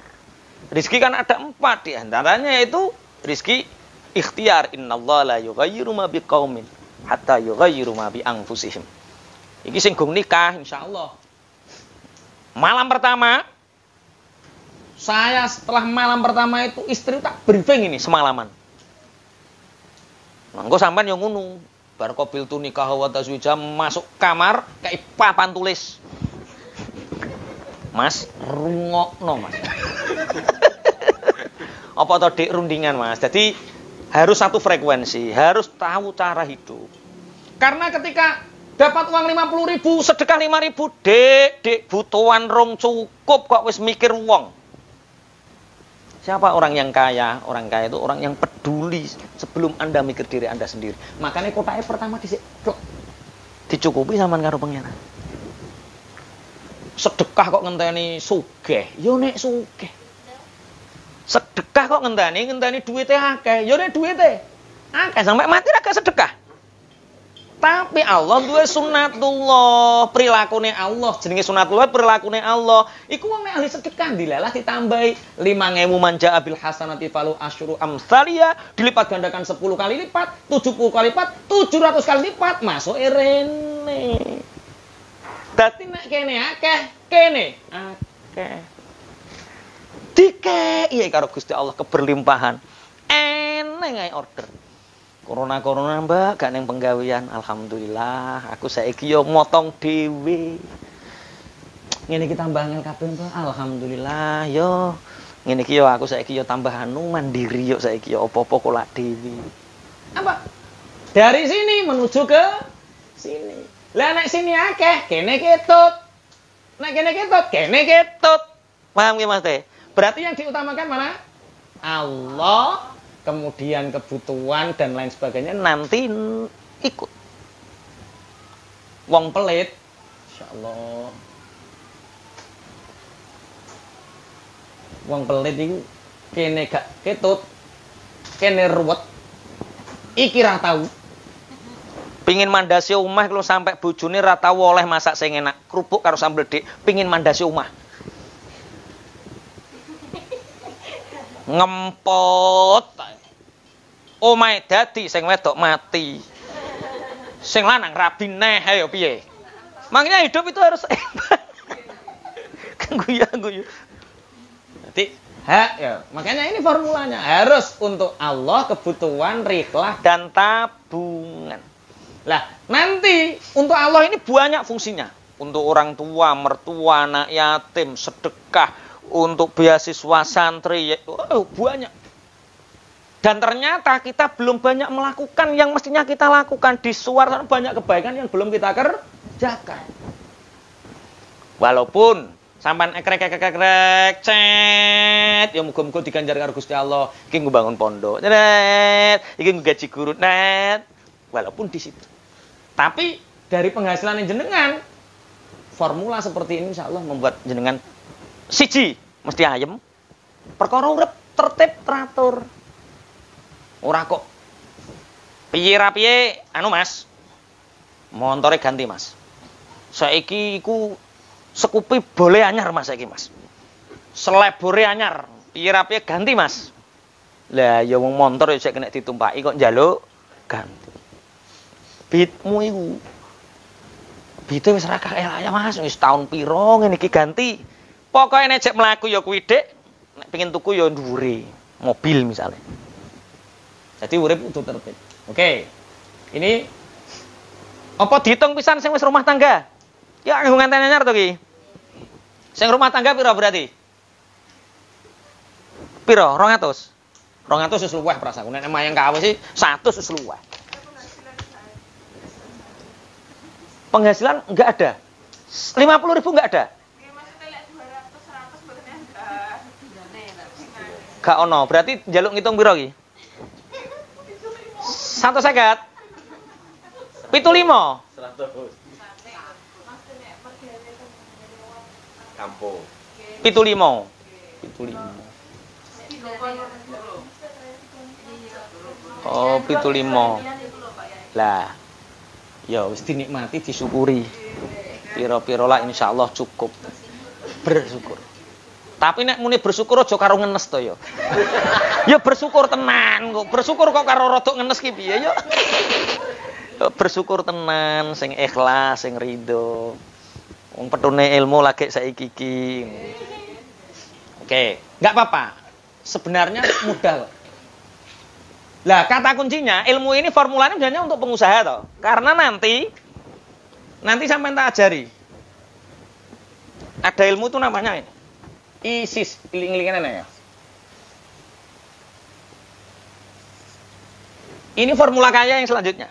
Rizki kan ada 4 di antaranya yaitu rizki ikhtiar. Innallaha la yughayyiru ma biqaumin hatta yughayyiru ma bi anfusihim. Iki sing gong nikah insyaallah. Malam pertama Saya setelah malam pertama itu istri tak briefing ini semalaman. Mangko sampean yo ngono. Bar qabil tu nikah wa tazwija masuk kamar kayak papan tulis. Mas, rungokno Mas. Apa to Dik rundingan Mas. Jadi harus satu frekuensi, harus tahu cara hidup. Karena ketika dapat uang 50.000, sedekah 5.000, Dek, butuhan rong cukup kok wis mikir uang. Siapa orang yang kaya? Orang kaya itu orang yang peduli sebelum Anda mikir diri Anda sendiri. Makanya kotaknya pertama dicukupi sama karo pengenan. Sedekah kok ngenteni sugih, yo nek sugih. Sedekah kok ngenteni duitnya akeh, yo nek duitnya akeh sampai mati ra sedekah. Tapi Allah duwe sunatullah, prilakune Allah, jenenge sunatullah perilakune Allah. Iku wong nek ahli sedekah dilalah ditambahi 5.000 manja abil hasanati falu asyru amsalia, dilipat gandakan 10 kali lipat, 70 kali lipat, 700 kali lipat, masuk rene. Dadi nek kene akeh, kene akeh. Dikei karo Gusti Allah keberlimpahan. Eneng ae order. Corona Mbak, gak neng penggawean. Alhamdulillah, aku saiki yo motong dhewe. Ngene iki tambah angel kabeh Mbak. Alhamdulillah yo. Ngene iki yo aku saiki yo tambah mandiri yo saiki yo apa-apa kolak dhewe. Apa? Dari sini menuju ke sini. Lah nek sini akeh, kene ketut. Nek kene ketut, kene ketut. Paham ki Mas Teh? Berarti yang diutamakan mana? Allah. Kemudian kebutuhan dan lain sebagainya nanti ikut. Wong pelit, insyaallah. Wong pelit itu kene gak ketut, kene ruwet, iki ra tau. Pingin mandasi omah kalau sampai bojone ra tau oleh masak sing enak, kerupuk karo sambel dik, pingin mandasi omah. Ngempot omahe dadi sing wedok mati sing lanang rabi neh ayo piye makanya hidup itu harus guyu jadi ya makanya ini formulanya harus untuk Allah kebutuhan riklah dan tabungan lah nanti untuk Allah ini banyak fungsinya untuk orang tua mertua anak yatim sedekah untuk beasiswa santri, banyak. Dan ternyata kita belum banyak melakukan yang mestinya kita lakukan. Di suara banyak kebaikan yang belum kita kerjakan. Walaupun sampean ekrek cet, ya muga-muga diganjar karo Gusti Allah. Iki ngebangun pondok, net. Iki gaji guru, net. Walaupun di situ. Tapi dari penghasilan jenengan, formula seperti ini insyaallah membuat jenengan siji mesti ayem, perkara urip tertib teratur. Ora kok piye ra piye anu Mas. Montore ganti Mas. Saiki iku sekupi boleh anyar Mas saiki Mas. Selebore anyar, piye ra piye ganti Mas. Lah ya wong montor ya sik kena ditumpaki kok njaluk ganti. Bitmu iku. Bite wis ra kae ya Mas, wis taun piro ngene iki ganti. Pokoke nek cek mlaku ya kuwi Dik, nek pengin tuku ya dhuwure mobil misalnya. Jadi urip kudu tertib. Oke. Ini apa dihitung pisan sing wis rumah tangga? Ya nganggo nganteni anyar to ki. Sing rumah tangga piro berarti? Piro? 200. 200 wis luwih prasaku. Nek mayang kawe sih 100 wis luwih. Penghasilan enggak ada. 50.000 enggak ada. Gak ono, berarti njaluk ngitung piro ki? 150. 75. 100. Kampung. 75. 75. Oh, 75. Lah. Ya wis dinikmati, disyukuri. Piro-piro lah insyaallah cukup. Bersyukur. Tapi nek muni bersyukur aja karo ngenes to ya. Ya bersyukur tenan kok. Bersyukur kok karo rodok ngenes ki piye ya. Bersyukur tenan sing ikhlas, sing ridho. Wong petune ilmu lagi saiki iki. Oke. Nggak apa-apa. Sebenarnya mudah kok. Lah, kata kuncinya, ilmu ini formulanya sebenarnya untuk pengusaha toh. Karena nanti sampai tak ajari. Ada ilmu itu namanya ini. ISIS, iling-ilingan ya. Ini formula kaya yang selanjutnya.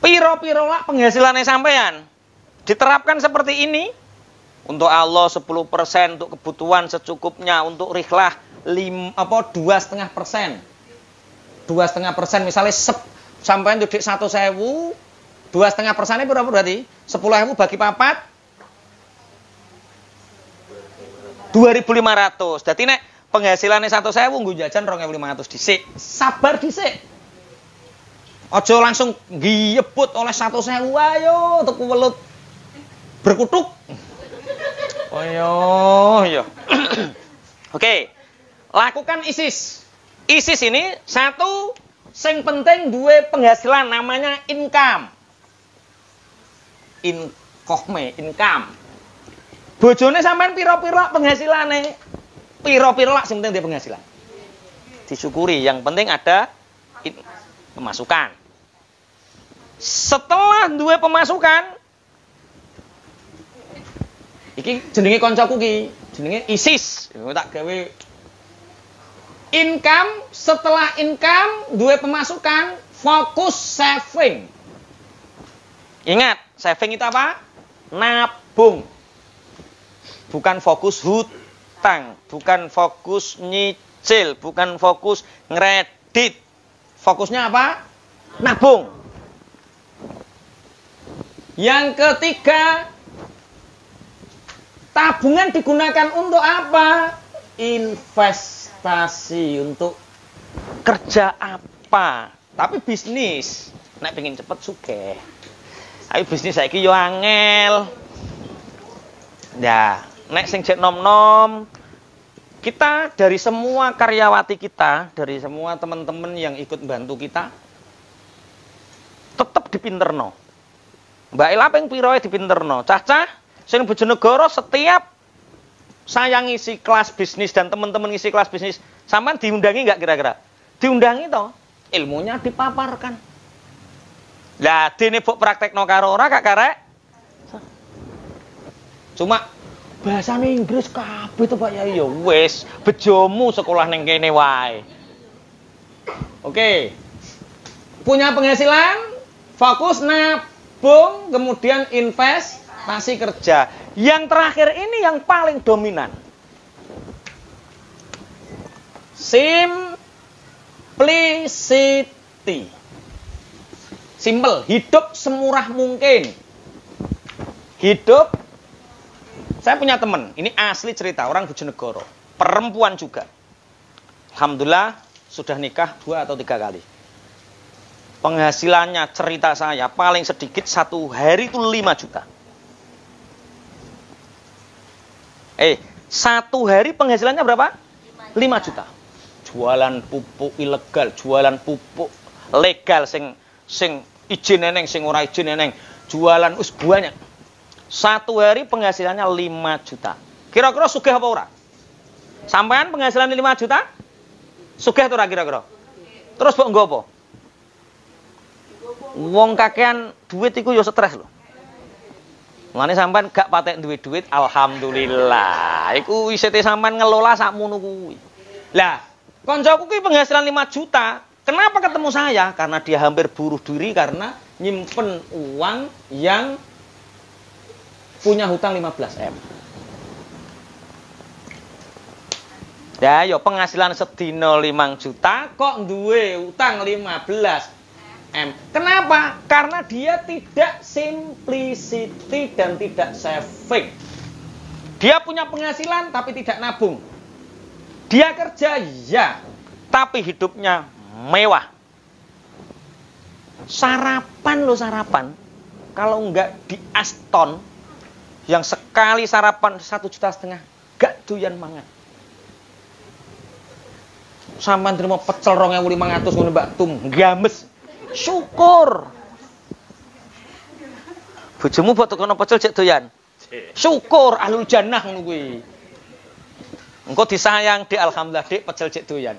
Piro-piro lah penghasilannya sampean. Diterapkan seperti ini. Untuk Allah 10%, untuk kebutuhan secukupnya, untuk rihlah 2,5%. 2,5% misalnya sampean duit 1.000, 2,5%-nya berapa berarti? 10.000 bagi 4 2.500. Jadi nek penghasilannya 1.000 nggo jajan 2.500 dhisik. Sabar dhisik. Aja langsung ngiyebut oleh 1.000 ayo tuku welut berkutuk. Yo. Oke. Lakukan ISIS. ISIS ini satu sing penting duwe penghasilan namanya income. Income. Bojone sampean pira-pira penghasilane? Pira-pira lah sing penting dia penghasilan. Disyukuri, yang penting ada pemasukan. Setelah duwe pemasukan, iki jenenge kancaku ki, jenenge ISIS. Tak gawe income, setelah income duwe pemasukan, fokus saving. Ingat, saving itu apa? Nabung. Bukan fokus hutang, bukan fokus nyicil, bukan fokus ngredit. Fokusnya apa? Nabung. Yang ketiga, tabungan digunakan untuk apa? Investasi. Untuk kerja apa? Tapi bisnis. Nek pengen cepet sugih. Ayo bisnis saiki yo angel. Ya. Nek sing jek nom-nom, kita dari semua karyawati kita, dari semua teman-teman yang ikut bantu kita, tetap dipinterno. Mbak Ela ping piro dipinterno. Cah-cah sing Bojonegoro setiap saya ngisi kelas bisnis dan teman-teman ngisi kelas bisnis, sampean diundangi nggak kira-kira? Diundangi toh, ilmunya dipaparkan. Lah dene mbok praktekno karo ora gak karek. Cuma bahasane Inggris kabeh to Pak Yai ya wis bejomu sekolah ning kene wae. Oke. Punya penghasilan, fokus nabung, kemudian investasi kerja. Yang terakhir ini yang paling dominan. Simplicity. Simple, hidup semurah mungkin. Hidup. Saya punya teman, ini asli cerita, orang Bojonegoro, perempuan juga. Alhamdulillah sudah nikah 2 atau 3 kali. Penghasilannya cerita saya paling sedikit 1 hari itu 5 juta. 1 hari penghasilannya berapa? 5 juta. Jualan pupuk ilegal, jualan pupuk legal sing izin neneng, sing ora izin neneng, jualan banyak. 1 hari penghasilannya 5 juta. Kira-kira sugih apa ora? Sampean penghasilan 5 juta? Sugih ora kira-kira? Terus mbok nggo apa? Wong kakean duit iku yo stres lho. Mulane sampean gak patek duit-duit, alhamdulillah. Iku isite sampean ngelola sakmono kuwi. Lah, koncoku ki penghasilan 5 juta. Kenapa ketemu saya? Karena dia hampir bunuh diri karena nyimpen uang yang punya hutang 15 M. Ya, yo penghasilan sedino 5 juta kok duwe utang 15 M. Kenapa? Karena dia tidak simplicity dan tidak saving. Dia punya penghasilan tapi tidak nabung. Dia kerja ya, tapi hidupnya mewah. Sarapan lo sarapan. Kalau enggak di Aston yang sekali sarapan 1,5 juta, gak doyan mangan. Sampeyan terima pecel 2.500 ngono Mbak Tum, games. Syukur. Bojomu mbok tukono pecel cek doyan. Syukur ahlul jannah ngono kuwi. Engko disayang Dik, alhamdulillah Dik pecel cek doyan.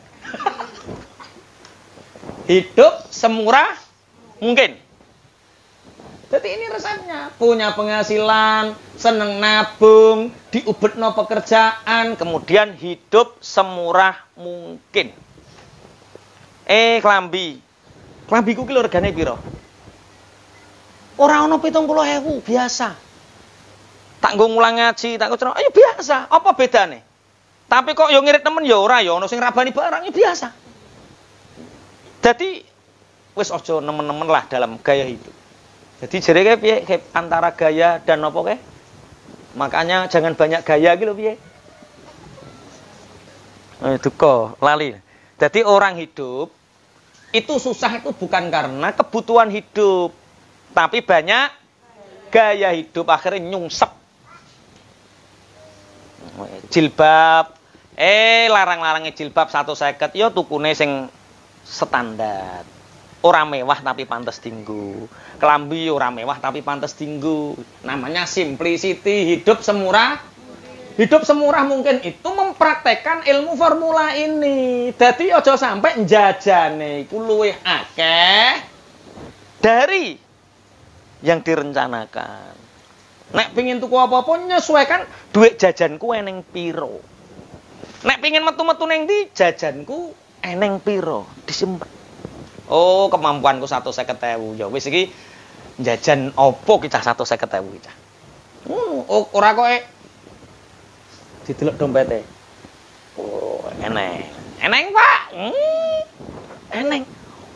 Hidup semurah mungkin. Jadi ini resepnya, punya penghasilan, seneng nabung, diubetno pekerjaan, kemudian hidup semurah mungkin. Klambi. Klambiku ki lho regane piro? Ora ono 70.000 biasa. Tak nggo ngulang ngaji, tak nggo ayo biasa, apa bedane? Tapi kok yo ngirit temen yo ora yo ono sing rabani barang yo biasa. Jadi wis aja nemen-nemen lah dalam gaya hidup. Jadi jere piye antara gaya dan apa ke? Makanya jangan banyak gaya gitu piye. Duka, lali. Jadi orang hidup itu susah itu bukan karena kebutuhan hidup, tapi banyak gaya hidup akhirnya nyungsep. Jilbab, larang-larangnya jilbab 150 yo tukune sing standar. Ora mewah tapi pantes tinggu. Kelambi ora mewah tapi pantes tinggu. Namanya simplicity, hidup semurah. Hidup semurah mungkin itu mempraktekkan ilmu formula ini. Jadi aja sampai njajane iku luwih akeh dari yang direncanakan. Nek pengin tuku apa-apa nyesuaikan duit jajanku eneng piro. Nek pengin metu-metu ning ndi jajanku eneng piro, disimpen. Oh, kemampuanku 150.000. Ya wis iki jajan opo ki cah 150.000 iki cah. Ora kok didelok dompete. Oh, eneng. Eneng, Pak. Eneng.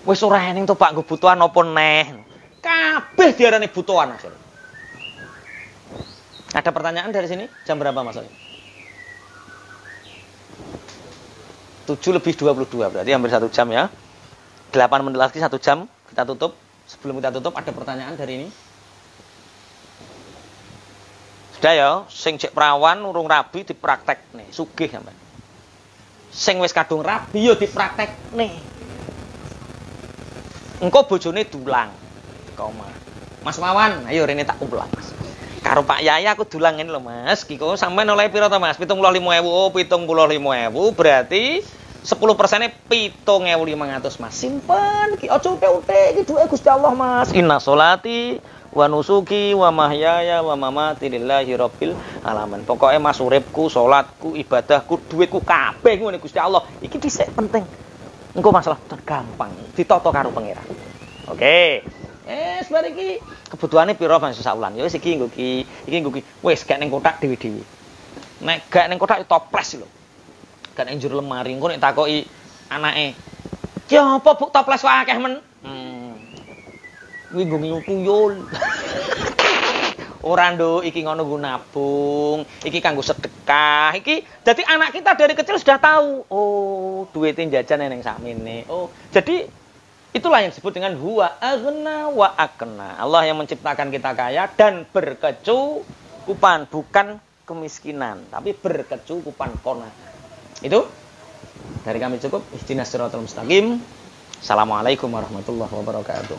Wis ora eneng to, Pak, nggo butuhan opo neh. Kabeh diarani butuhan akhirnya. Ada pertanyaan dari sini? Jam berapa Mas Ali? 7:22 berarti hampir 1 jam ya. 8 menit lagi 1 jam kita tutup. Sebelum kita tutup ada pertanyaan dari ini. Sudah ya, sing cek perawan urung rabi dipraktek nih, sugih sampean. Sing wis kadung rabi yo dipraktek nih. Engko bojone dulang. Koma. Mas Wawan, ayo rene tak kumpul Mas. Karo Pak Yaya aku dulang ngene lho Mas. Kiko sampean oleh piro to Mas? 75.000. Oh, 75.000 berarti 10%-nya 7.500 Mas. Simpen iki aja utek-utek iki duwe Gusti Allah Mas. Inna sholati wa nusuki wa mahyaya wa mamati lillahi rabbil alamin. Pokoke Mas uripku, salatku, ibadahku, duitku kabeh ngene Gusti Allah. Iki dhisik penting. Engko masalah gampang ditata karo pangeran. Oke. Sebar iki kebutuhane pira Mas saulan. Ya wis iki nggo iki. Wis gak ning kotak dhewe-dhewe. Nek gak ning kotak toples lho. Gak ning njero lemari. Engko nek takoki anake, "Ki apa buk toples wae akeh men?" Kuwi nggo tuyul. Ora nduk, iki ngono nggo nabung, iki kanggo sedekah. Iki dadi anak kita dari kecil sudah tahu, oh, duwite jajan ning sakmene. Oh, jadi itulah yang disebut dengan huwa aghna wa akna. Allah yang menciptakan kita kaya dan berkecukupan, bukan kemiskinan, tapi berkecukupan qanaah. Itu dari kami cukup. Ihdinas siratal mustaqim. Assalamualaikum warahmatullahi wabarakatuh.